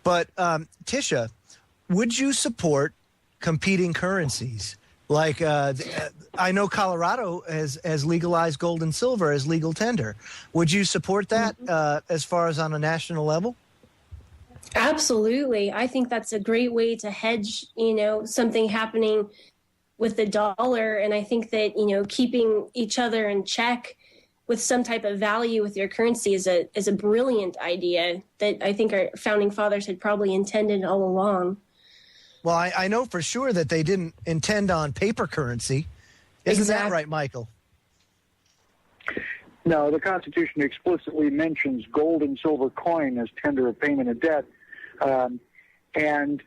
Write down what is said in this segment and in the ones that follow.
But Tisha, would you support competing currencies? Like I know Colorado has legalized gold and silver as legal tender. Would you support that as far as on a national level? Absolutely. I think that's a great way to hedge, something happening with the dollar. And I think that, keeping each other in check with some type of value with your currency is a brilliant idea that I think our founding fathers had probably intended all along. Well, I know for sure that they didn't intend on paper currency. Isn't that right, Michael? No, the Constitution explicitly mentions gold and silver coin as tender of payment of debt. And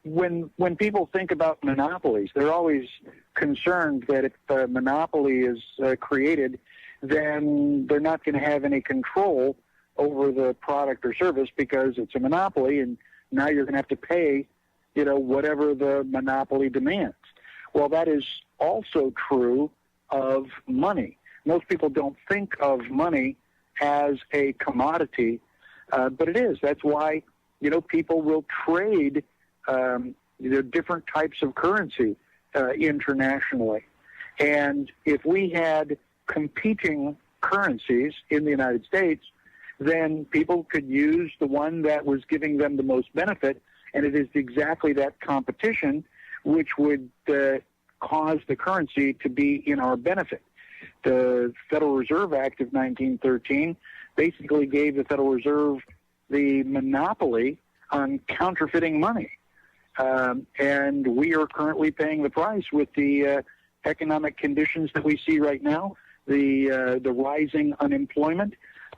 when people think about monopolies, they're always concerned that if a monopoly is created, then they're not going to have any control over the product or service because it's a monopoly, and now you're going to have to pay, whatever the monopoly demands. Well, that is also true of money. Most people don't think of money as a commodity, but it is. That's why, people will trade different types of currency internationally. And if we had competing currencies in the United States, then people could use the one that was giving them the most benefit, and it is exactly that competition which would cause the currency to be in our benefit. The Federal Reserve Act of 1913 basically gave the Federal Reserve the monopoly on counterfeiting money. And we are currently paying the price with the economic conditions that we see right now, the rising unemployment.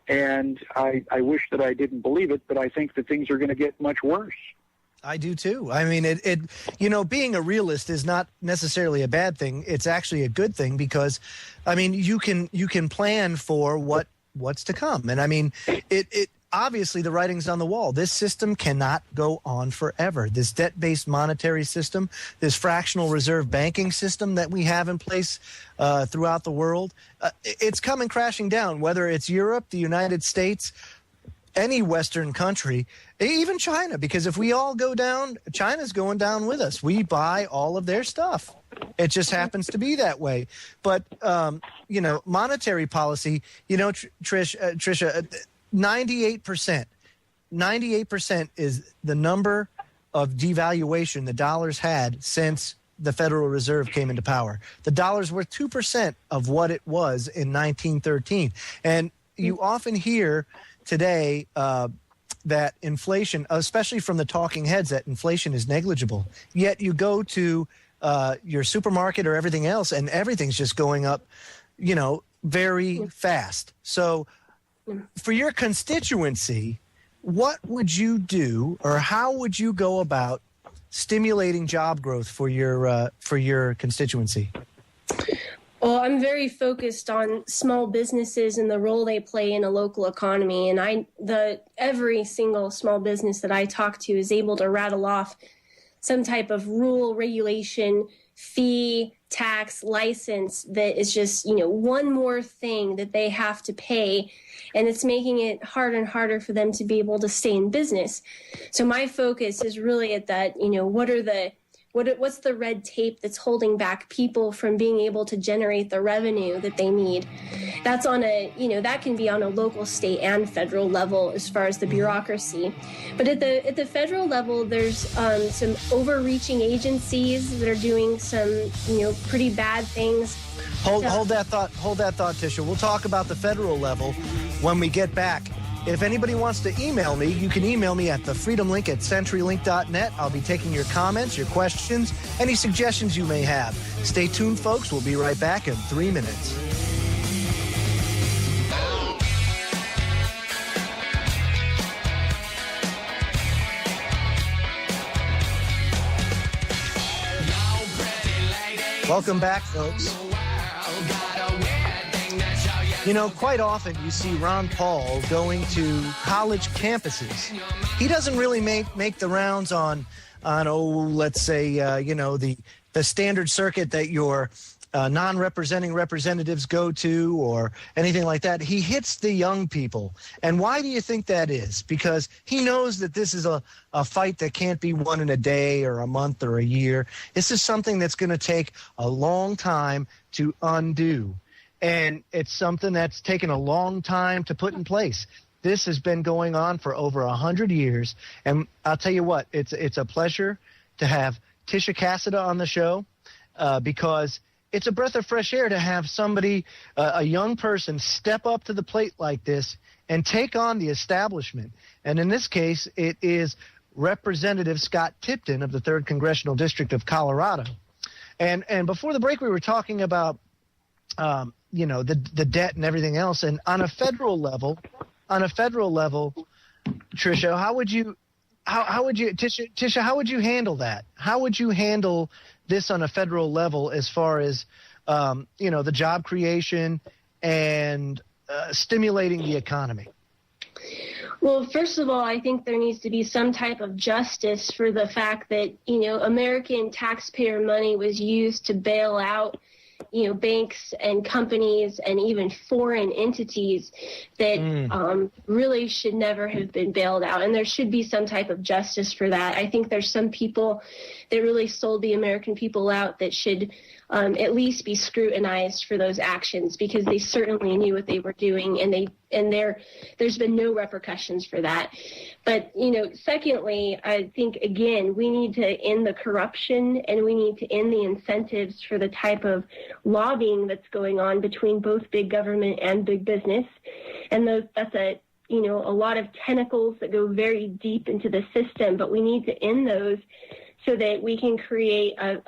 And I wish that I didn't believe it, but I think that things are going to get much worse. I do too. I mean, being a realist is not necessarily a bad thing. It's actually a good thing because, I mean, you can plan for what's to come. And I mean, it obviously the writing's on the wall. This system cannot go on forever. This debt-based monetary system, this fractional reserve banking system that we have in place throughout the world, it's coming crashing down, whether it's Europe, the United States, any Western country, even China, because if we all go down, China's going down with us. We buy all of their stuff. It just happens to be that way. But, monetary policy, Tricia, 98% is the number of devaluation the dollar's had since the Federal Reserve came into power. The dollar's worth 2% of what it was in 1913. And you often hear today that inflation, especially from the talking heads, that inflation is negligible. Yet you go to your supermarket or everything else, and everything's just going up, very fast. So for your constituency, what would you do, or how would you go about stimulating job growth for your constituency? Well, I'm very focused on small businesses and the role they play in a local economy. And every single small business that I talk to is able to rattle off some type of rule, regulation, fee, tax, license that is just, one more thing that they have to pay. And it's making it harder and harder for them to be able to stay in business. So my focus is really at that, what's the red tape that's holding back people from being able to generate the revenue that they need? That's on that can be on a local, state, and federal level as far as the bureaucracy. But at the federal level, there's some overreaching agencies that are doing some, pretty bad things. Hold that thought, Tisha. We'll talk about the federal level when we get back. If anybody wants to email me, you can email me at thefreedomlink@centurylink.net. I'll be taking your comments, your questions, any suggestions you may have. Stay tuned, folks. We'll be right back in 3 minutes. Welcome back, folks. Quite often you see Ron Paul going to college campuses. He doesn't really make the rounds on let's say, the standard circuit that your non-representing representatives go to or anything like that. He hits the young people. And why do you think that is? Because he knows that this is a fight that can't be won in a day or a month or a year. This is something that's going to take a long time to undo. And it's something that's taken a long time to put in place. This has been going on for over 100 years. And I'll tell you what, it's a pleasure to have Tisha Casida on the show because it's a breath of fresh air to have somebody, a young person, step up to the plate like this and take on the establishment. And in this case, it is Representative Scott Tipton of the 3rd Congressional District of Colorado. And before the break, we were talking about, the debt and everything else. And on a federal level, Tisha, how would you handle that? How would you handle this on a federal level as far as, the job creation and stimulating the economy? Well, first of all, I think there needs to be some type of justice for the fact that, American taxpayer money was used to bail out banks and companies and even foreign entities that really should never have been bailed out. And there should be some type of justice for that. I think there's some people that really sold the American people out that should at least be scrutinized for those actions because they certainly knew what they were doing and there's been no repercussions for that. But, secondly, I think, again, we need to end the corruption and we need to end the incentives for the type of lobbying that's going on between both big government and big business. And that's a lot of tentacles that go very deep into the system, but we need to end those so that we can create a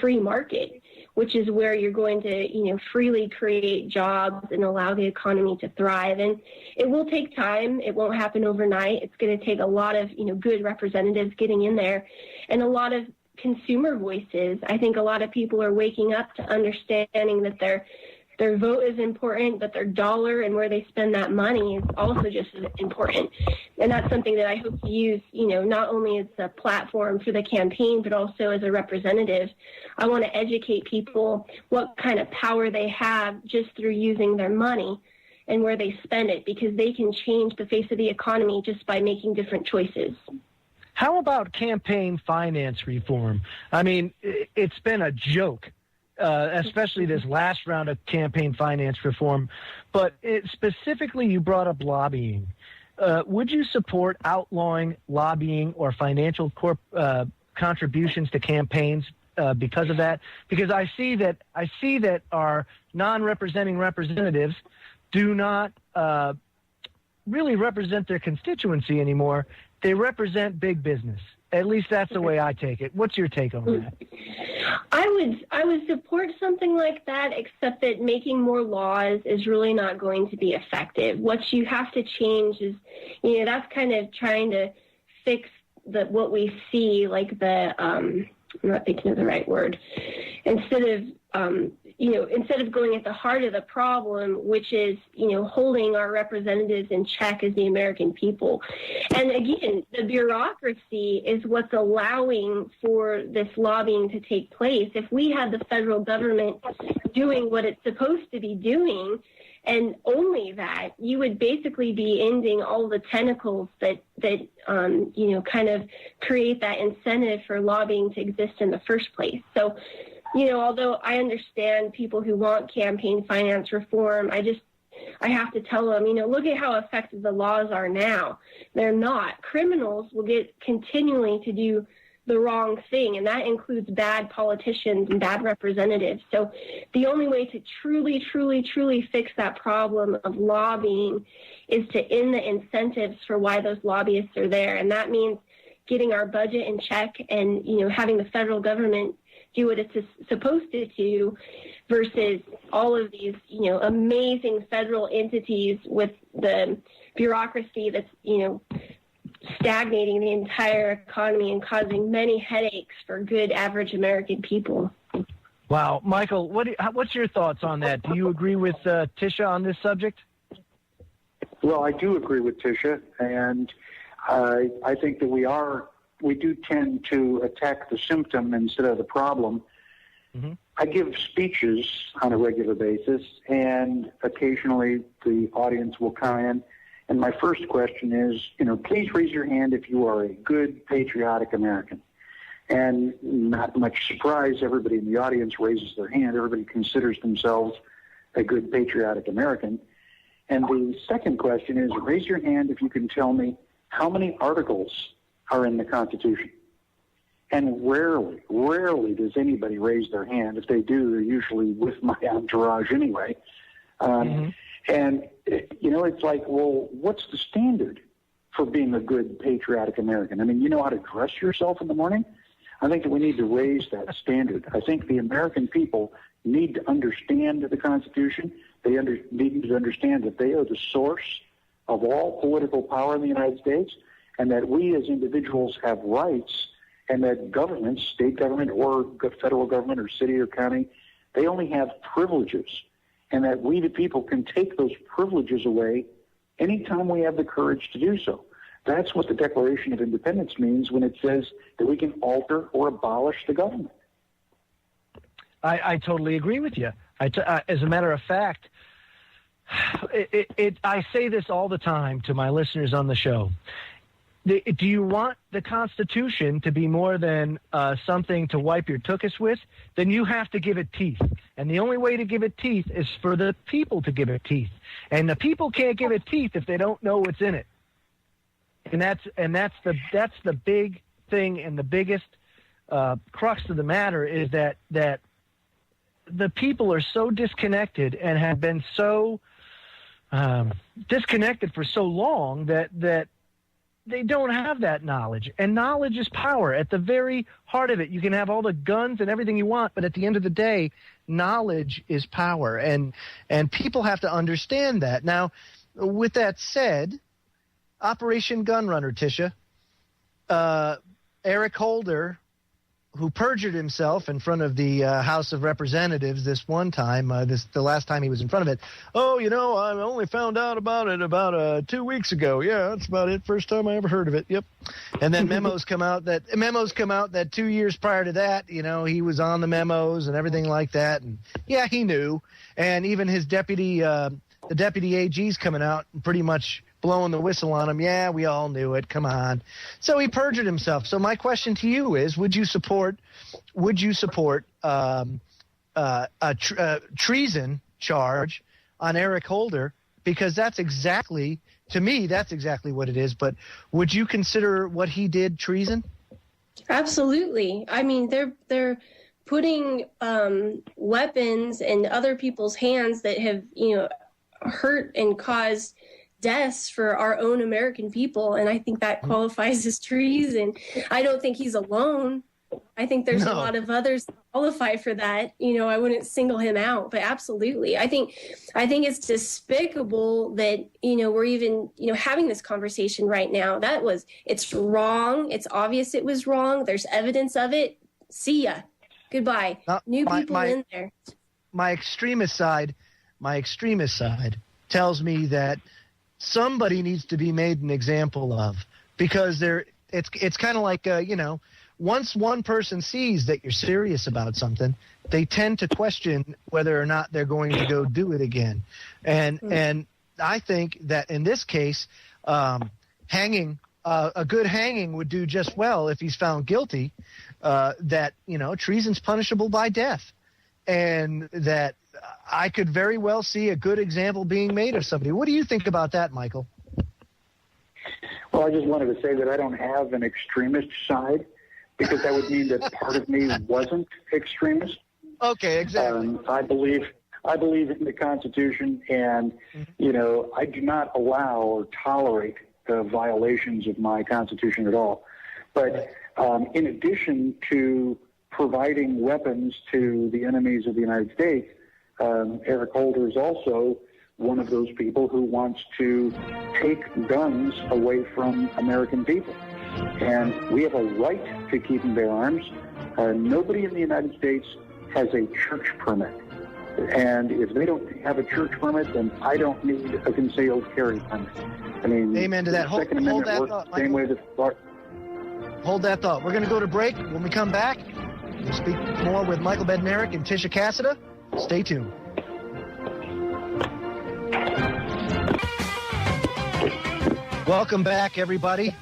free market, which is where you're going to, freely create jobs and allow the economy to thrive. And it will take time. It won't happen overnight. It's going to take a lot of, good representatives getting in there and a lot of consumer voices. I think a lot of people are waking up to understanding that their vote is important, but their dollar and where they spend that money is also just as important. And that's something that I hope to use, not only as a platform for the campaign, but also as a representative. I want to educate people what kind of power they have just through using their money and where they spend it, because they can change the face of the economy just by making different choices. How about campaign finance reform? I mean, it's been a joke. Especially this last round of campaign finance reform. But specifically, you brought up lobbying. Would you support outlawing lobbying or financial contributions to campaigns because of that? Because I see that our non-representing representatives do not really represent their constituency anymore. They represent big business. At least that's the way I take it. What's your take on that? I would support something like that, except that making more laws is really not going to be effective. What you have to change is, that's kind of trying to fix what we see, like I'm not thinking of the right word. Instead of going at the heart of the problem, which is, holding our representatives in check as the American people. And again, the bureaucracy is what's allowing for this lobbying to take place. If we had the federal government doing what it's supposed to be doing, and only that, you would basically be ending all the tentacles that kind of create that incentive for lobbying to exist in the first place. So, although I understand people who want campaign finance reform, I have to tell them, look at how effective the laws are now. They're not. Criminals will get continually to do the wrong thing, and that includes bad politicians and bad representatives. So the only way to truly, truly, truly fix that problem of lobbying is to end the incentives for why those lobbyists are there. And that means getting our budget in check and, having the federal government do what it's supposed to do versus all of these, amazing federal entities with the bureaucracy that's, stagnating the entire economy and causing many headaches for good average American people. Wow. Michael, what's your thoughts on that? Do you agree with Tisha on this subject? Well, I do agree with Tisha, and I think that we do tend to attack the symptom instead of the problem. I give speeches on a regular basis, and occasionally the audience will come in. And my first question is, please raise your hand if you are a good, patriotic American. And not much surprise, everybody in the audience raises their hand. Everybody considers themselves a good, patriotic American. And the second question is, raise your hand if you can tell me how many articles are in the Constitution. And rarely does anybody raise their hand. If they do, they're usually with my entourage anyway. And, it's like, well, what's the standard for being a good, patriotic American? I mean, you know how to dress yourself in the morning? I think that we need to raise that standard. I think the American people need to understand the Constitution. They need to understand that they are the source of all political power in the United States, and that we as individuals have rights, and that governments, state government or federal government or city or county, they only have privileges, and that we the people can take those privileges away anytime we have the courage to do so. That's what the Declaration of Independence means when it says that we can alter or abolish the government. I totally agree with you. As a matter of fact, I say this all the time to my listeners on the show. Do you want the Constitution to be more than something to wipe your tuchus with? Then you have to give it teeth. And the only way to give it teeth is for the people to give it teeth. And the people can't give it teeth if they don't know what's in it. And that's the big thing, and the biggest crux of the matter is that the people are so disconnected and have been so disconnected for so long that they don't have that knowledge. And knowledge is power. At the very heart of it, you can have all the guns and everything you want, but at the end of the day, knowledge is power. And people have to understand that. Now, with that said, Operation Gunrunner, Tisha, Eric Holder, who perjured himself in front of the House of Representatives this one time, the last time he was in front of it. Oh, I only found out about it about 2 weeks ago. Yeah, that's about it. First time I ever heard of it. Yep. And then memos come out that 2 years prior to that, he was on the memos and everything like that. And yeah, he knew. And even his the deputy AG's coming out and pretty much blowing the whistle on him. Yeah, we all knew it. Come on. So he perjured himself. So my question to you is, would you support a treason charge on Eric Holder? Because that's exactly what it is. But would you consider what he did treason? Absolutely. I mean, they're putting weapons in other people's hands that have, hurt and caused deaths for our own American people, and I think that qualifies as treason. I don't think he's alone. I think there's a lot of others that qualify for that. I wouldn't single him out, but absolutely. I think it's despicable that, we're even, having this conversation right now. It's wrong. It's obvious it was wrong. There's evidence of it. See ya. Goodbye. New people in there. My extremist side tells me that somebody needs to be made an example of, because it's kind of like, once one person sees that you're serious about something, they tend to question whether or not they're going to go do it again. And I think that in this case, hanging, a good hanging would do just well if he's found guilty, that, treason's punishable by death. And that I could very well see a good example being made of somebody. What do you think about that, Michael? Well, I just wanted to say that I don't have an extremist side, because that would mean that part of me wasn't extremist. Okay, exactly. I believe in the Constitution, and I do not allow or tolerate the violations of my Constitution at all. But in addition to providing weapons to the enemies of the United States, Eric Holder is also one of those people who wants to take guns away from American people. And we have a right to keep and bear arms. Nobody in the United States has a church permit. And if they don't have a church permit, then I don't need a concealed carry permit. I mean, amen to that. Hold that thought, same way that. Hold that thought. We're going to go to break. When we come back, We'll speak more with Michael Badnarik and Tisha Casida. Stay tuned. Welcome back, everybody.